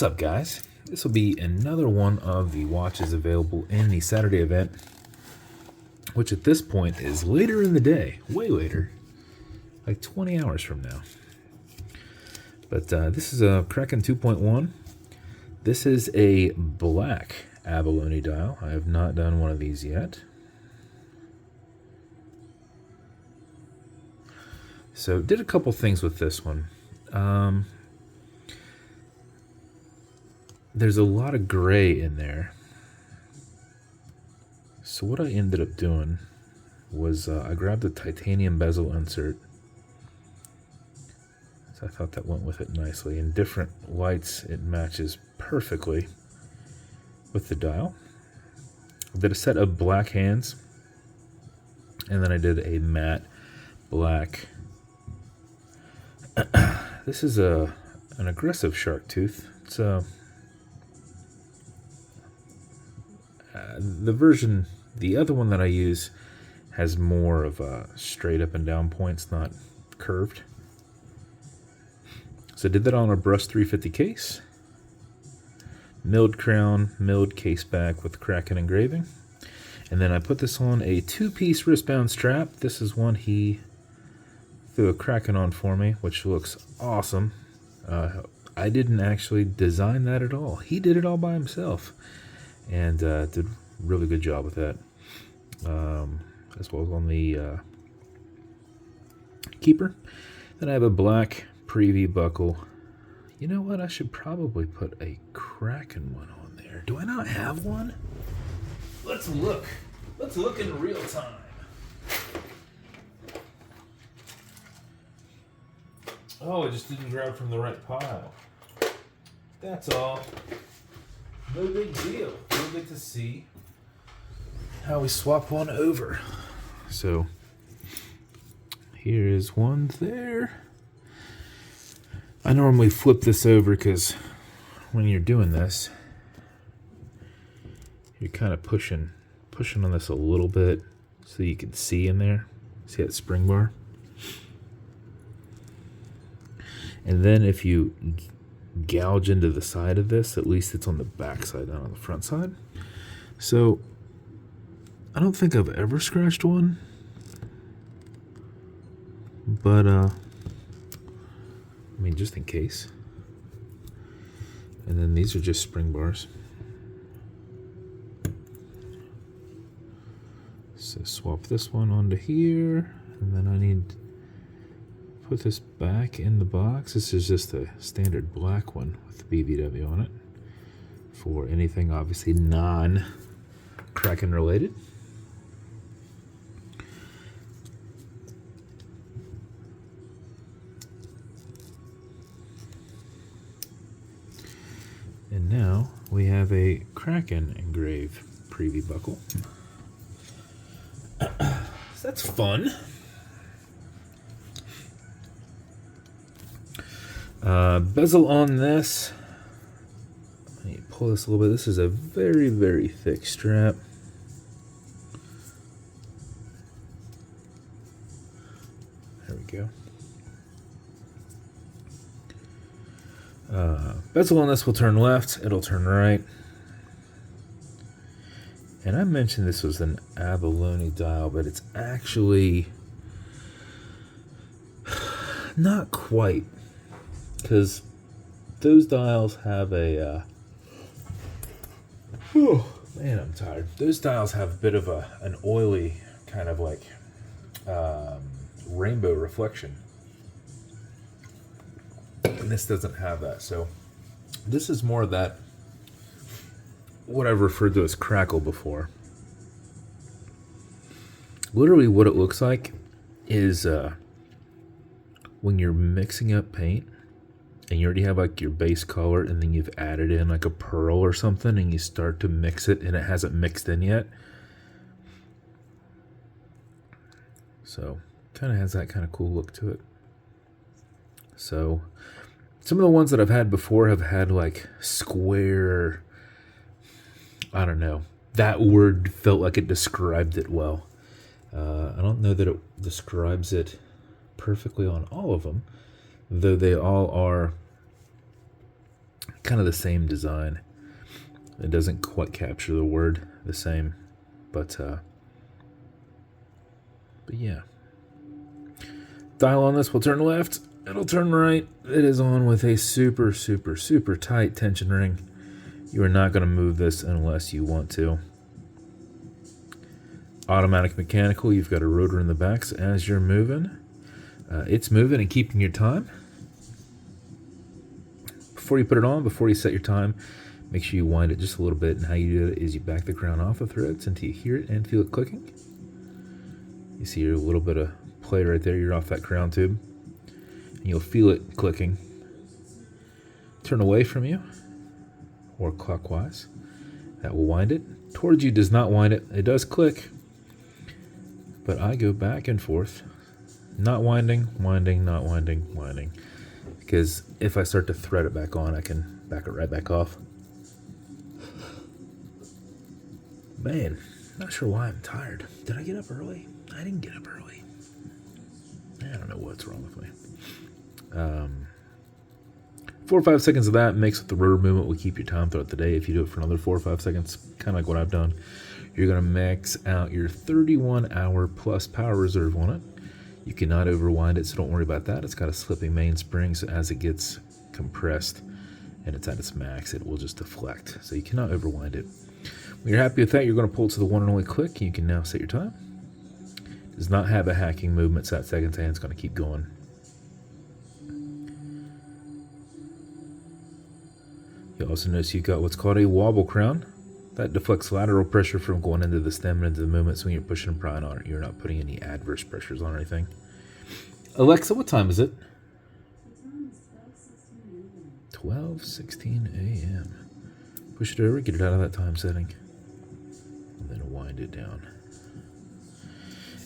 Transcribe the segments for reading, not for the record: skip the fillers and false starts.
What's up, guys? This will be another one of the watches available in the Saturday event, which at this point is later in the day, way later, like 20 hours from now. But this is a Kraken 2.1. This is a black abalone dial. I have not done one of these yet. So did a couple things with this one. There's a lot of gray in there. So what I ended up doing was I grabbed a titanium bezel insert. So I thought that went with it nicely. In different lights, it matches perfectly with the dial. I did a set of black hands, and then I did a matte black. This is an aggressive shark tooth. It's the other one that I use has more of a straight up and down points, not curved. So I did that on a brushed 350 case. Milled crown, milled case back with Kraken engraving. And then I put this on a 2-piece wristband strap. This is one he threw a Kraken on for me, which looks awesome. I didn't actually design that at all. He did it all by himself. And did a really good job with that. As well as on the keeper. Then I have a black preview buckle. You know what? I should probably put a Kraken one on there. Do I not have one? Let's look. Let's look in real time. Oh, I just didn't grab from the right pile. That's all. No big deal. We'll get to see how we swap one over. So here is one there. I normally flip this over because when you're doing this, you're kind of pushing on this a little bit so you can see in there. See that spring bar? And then if you gouge into the side of this, at least it's on the back side, not on the front side. So I don't think I've ever scratched one, but I mean, just in case. And then these are just spring bars. So swap this one onto here, and then I need to put this back in the box. This is just a standard black one with the BBW on it for anything obviously non-Kraken related. And now we have a Kraken engraved preview buckle. So that's fun. Bezel on this. Let me pull this a little bit. This is a very, very thick strap. There we go. Bezel on this will turn left, it'll turn right. And I mentioned this was an abalone dial, but it's actually not quite, because those dials have a oh man, I'm tired. Those dials have a bit of an oily kind of like rainbow reflection. And this doesn't have that. So this is more of that, what I've referred to as crackle before. Literally what it looks like is when you're mixing up paint and you already have like your base color and then you've added in like a pearl or something and you start to mix it and it hasn't mixed in yet. So kind of has that kind of cool look to it. So some of the ones that I've had before have had like square, I don't know, that word felt like it described it well. I don't know that it describes it perfectly on all of them, though they all are kind of the same design. It doesn't quite capture the word the same, but yeah. Dial on this will turn left, it'll turn right. It is on with a super, super, super tight tension ring. You are not going to move this unless you want to. Automatic mechanical, you've got a rotor in the back, so as you're moving, it's moving and keeping your time. Before you put it on, before you set your time, make sure you wind it just a little bit, and how you do it is you back the crown off the threads until you hear it and feel it clicking. You see a little bit of play right there, you're off that crown tube, and you'll feel it clicking. Turn away from you, or clockwise. That will wind it. Towards you does not wind it. It does click, but I go back and forth. Not winding, winding, not winding, winding. Because if I start to thread it back on, I can back it right back off. Man, not sure why I'm tired. Did I get up early? I didn't get up early. I don't know what's wrong with me. 4 or 5 seconds of that makes the rotor movement will keep your time throughout the day. If you do it for another 4 or 5 seconds, kind of like what I've done, you're going to max out your 31-hour plus power reserve on it. You cannot overwind it, so don't worry about that. It's got a slipping mainspring, so as it gets compressed and it's at its max, it will just deflect. So you cannot overwind it. When you're happy with that, you're going to pull it to the one and only click. You can now set your time. Does not have a hacking movement, so that second hand is going to keep going. You also notice you've got what's called a wobble crown. That deflects lateral pressure from going into the stem and into the movement, so when you're pushing and prying on it, you're not putting any adverse pressures on anything. Alexa, what time is it? 12:16 a.m. Push it over, get it out of that time setting, and then wind it down.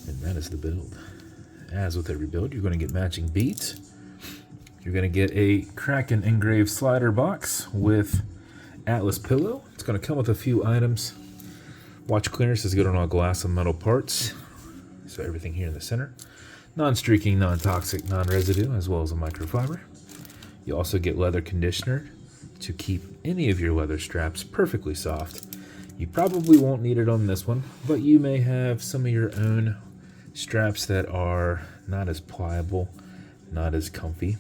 And that is the build. As with every build, you're going to get matching beads. You're going to get a Kraken engraved slider box with Atlas pillow. It's going to come with a few items. Watch clearance is good on all glass and metal parts. So everything here in the center. Non-streaking, non-toxic, non-residue, as well as a microfiber. You also get leather conditioner to keep any of your leather straps perfectly soft. You probably won't need it on this one, but you may have some of your own straps that are not as pliable, not as comfy.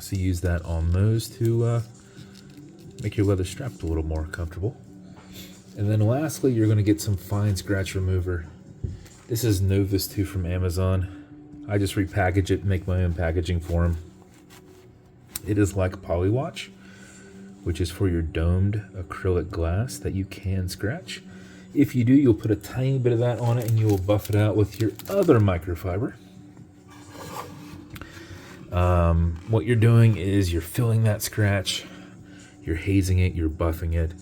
So use that on those to make your leather strap a little more comfortable. And then lastly, you're going to get some fine scratch remover. This is Novus 2 from Amazon. I just repackage it, make my own packaging for them. It is like Polywatch, which is for your domed acrylic glass that you can scratch. If you do, you'll put a tiny bit of that on it and you will buff it out with your other microfiber. What you're doing is you're filling that scratch, you're hazing it, you're buffing it,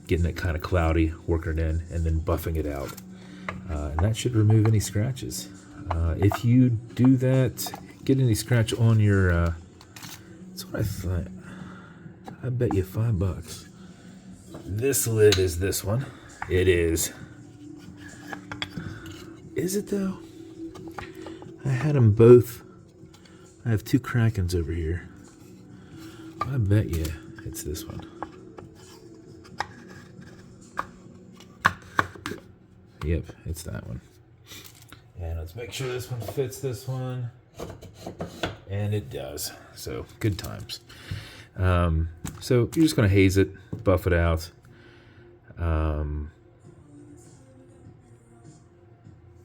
getting it kind of cloudy, working it in, and then buffing it out. And that should remove any scratches. If you do that, get any scratch on your, that's what I thought. I bet you $5. This lid is this one. It is. Is it though? I had them both. I have 2 Krakens over here. I bet you it's this one. Yep, it's that one. And let's make sure this one fits this one. And it does. So, good times. So, you're just going to haze it, buff it out.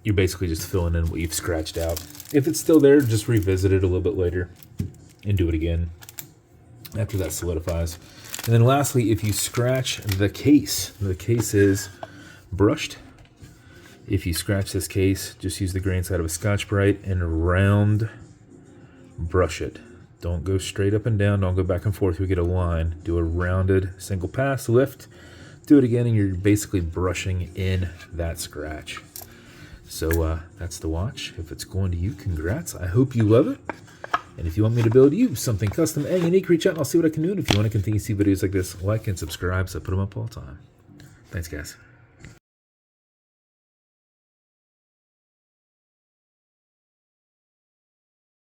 You're basically just filling in what you've scratched out. If it's still there, just revisit it a little bit later and do it again after that solidifies. And then lastly, if you scratch the case is brushed. If you scratch this case, just use the grain side of a Scotch-Brite and round brush it. Don't go straight up and down. Don't go back and forth. You'll get a line. Do a rounded single pass, lift. Do it again, and you're basically brushing in that scratch. So that's the watch. If it's going to you, congrats. I hope you love it. And if you want me to build you something custom and unique, reach out and I'll see what I can do. And if you want to continue to see videos like this, like and subscribe, so I put them up all the time. Thanks, guys.